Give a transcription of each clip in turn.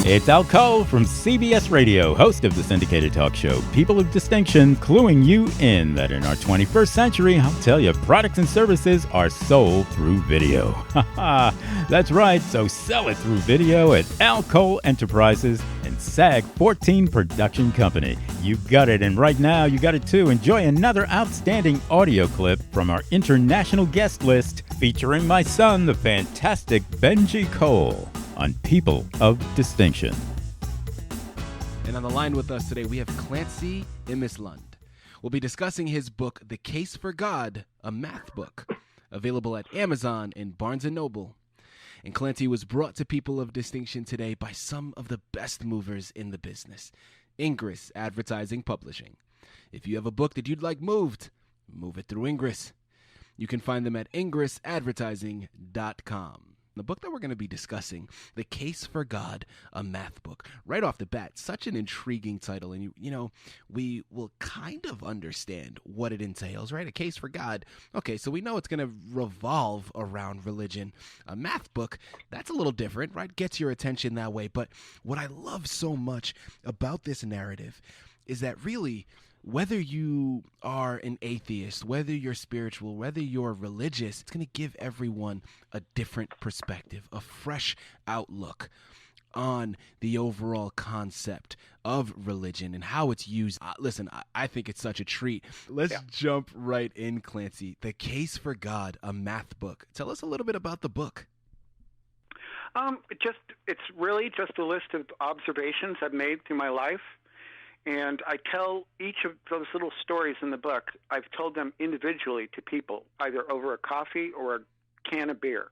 It's Al Cole from CBS Radio, host of the syndicated talk show People of Distinction, cluing you in that in our 21st century, I'll tell you, products and services are sold through video. That's right, so sell it through video at Al Cole Enterprises and SAG 14 Production Company. You got it, and right now you got it too. Enjoy another outstanding audio clip from our international guest list featuring my son, the fantastic Benji Cole, on People of Distinction. And on the line with us today, we have Clancy Imislund. We'll be discussing his book, The Case for God, a math book, available at Amazon and Barnes & Noble. And Clancy was brought to People of Distinction today by some of the best movers in the business, Ingress Advertising Publishing. If you have a book that you'd like moved, move it through Ingress. You can find them at ingressadvertising.com. The book that we're going to be discussing, The Case for God, a math book. Right off the bat, such an intriguing title. And, you know, we will kind of understand what it entails, right? A case for God. Okay, so we know it's going to revolve around religion. A math book, that's a little different, right? Gets your attention that way. But what I love so much about this narrative is that really, whether you are an atheist, whether you're spiritual, whether you're religious, it's going to give everyone a different perspective, a fresh outlook on the overall concept of religion and how it's used. Listen, I think it's such a treat. Let's jump right in, Clancy. The Case for God, a math book. Tell us a little bit about the book. It's really just a list of observations I've made through my life. And I tell each of those little stories in the book, I've told them individually to people, either over a coffee or a can of beer.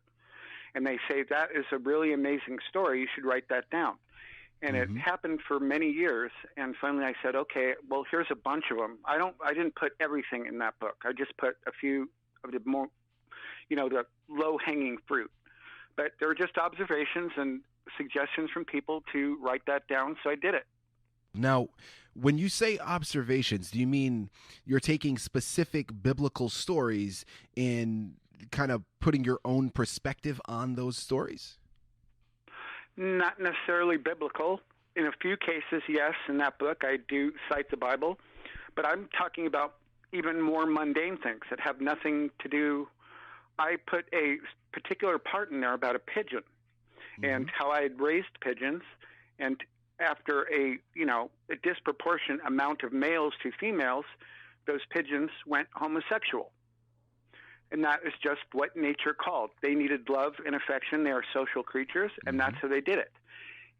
And they say, that is a really amazing story. You should write that down. And it happened for many years. And finally I said, okay, well, here's a bunch of them. I didn't put everything in that book. I just put a few of the more, the low-hanging fruit. But there were just observations and suggestions from people to write that down. So I did it. Now, when you say observations, do you mean you're taking specific biblical stories and kind of putting your own perspective on those stories? Not necessarily biblical. In a few cases, yes, in that book I do cite the Bible, but I'm talking about even more mundane things that have nothing to do. I put a particular part in there about a pigeon and how I had raised pigeons, and after a disproportionate amount of males to females, those pigeons went homosexual. And that is just what nature called. They needed love and affection. They are social creatures, and that's how they did it.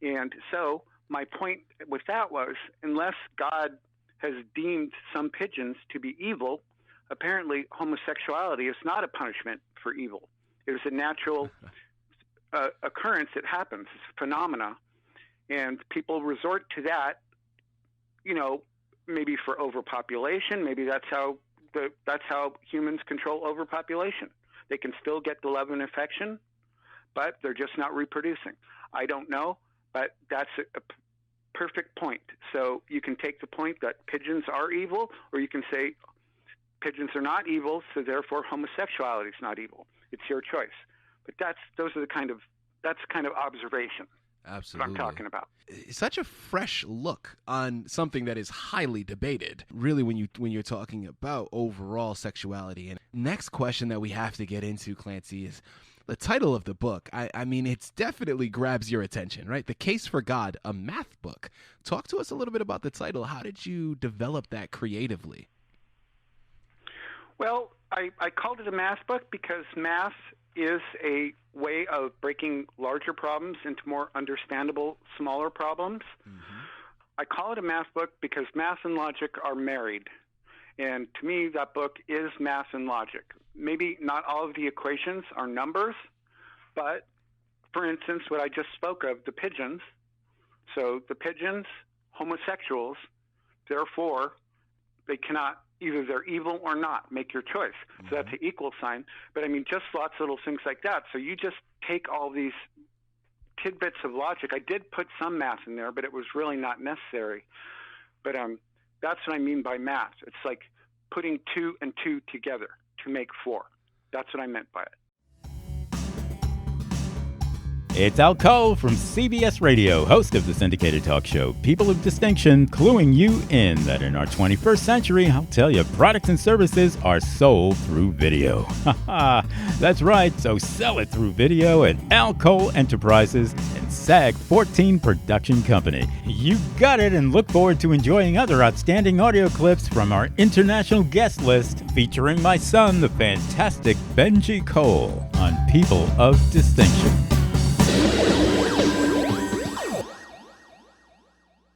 And so my point with that was, unless God has deemed some pigeons to be evil, apparently homosexuality is not a punishment for evil. It is a natural occurrence that happens. It's a phenomena. And people resort to that, maybe for overpopulation. Maybe that's how humans control overpopulation. They can still get the love and affection, but they're just not reproducing. I don't know, but that's a perfect point. So you can take the point that pigeons are evil, or you can say pigeons are not evil, so therefore homosexuality is not evil. It's your choice. But that's kind of observation. Absolutely. What I'm talking about. Such a fresh look on something that is highly debated, really, when you're talking about overall sexuality. And next question that we have to get into, Clancy, is the title of the book. I mean, it definitely grabs your attention, right? The Case for God, a math book. Talk to us a little bit about the title. How did you develop that creatively? Well, I called it a math book because math is a way of breaking larger problems into more understandable, smaller problems. I call it a math book because math and logic are married. And to me, that book is math and logic. Maybe not all of the equations are numbers, but for instance, what I just spoke of, the pigeons. So the pigeons, homosexuals, therefore, they cannot, either they're evil or not. Make your choice. So that's an equal sign. But I mean, just lots of little things like that. So you just take all these tidbits of logic. I did put some math in there, but it was really not necessary. But that's what I mean by math. It's like putting 2 and 2 together to make 4. That's what I meant by it. It's Al Cole from CBS Radio, host of the syndicated talk show People of Distinction, cluing you in that in our 21st century, I'll tell you, products and services are sold through video. That's right, so sell it through video at Al Cole Enterprises and SAG 14 Production Company. You got it, and look forward to enjoying other outstanding audio clips from our international guest list featuring my son, the fantastic Benji Cole, on People of Distinction.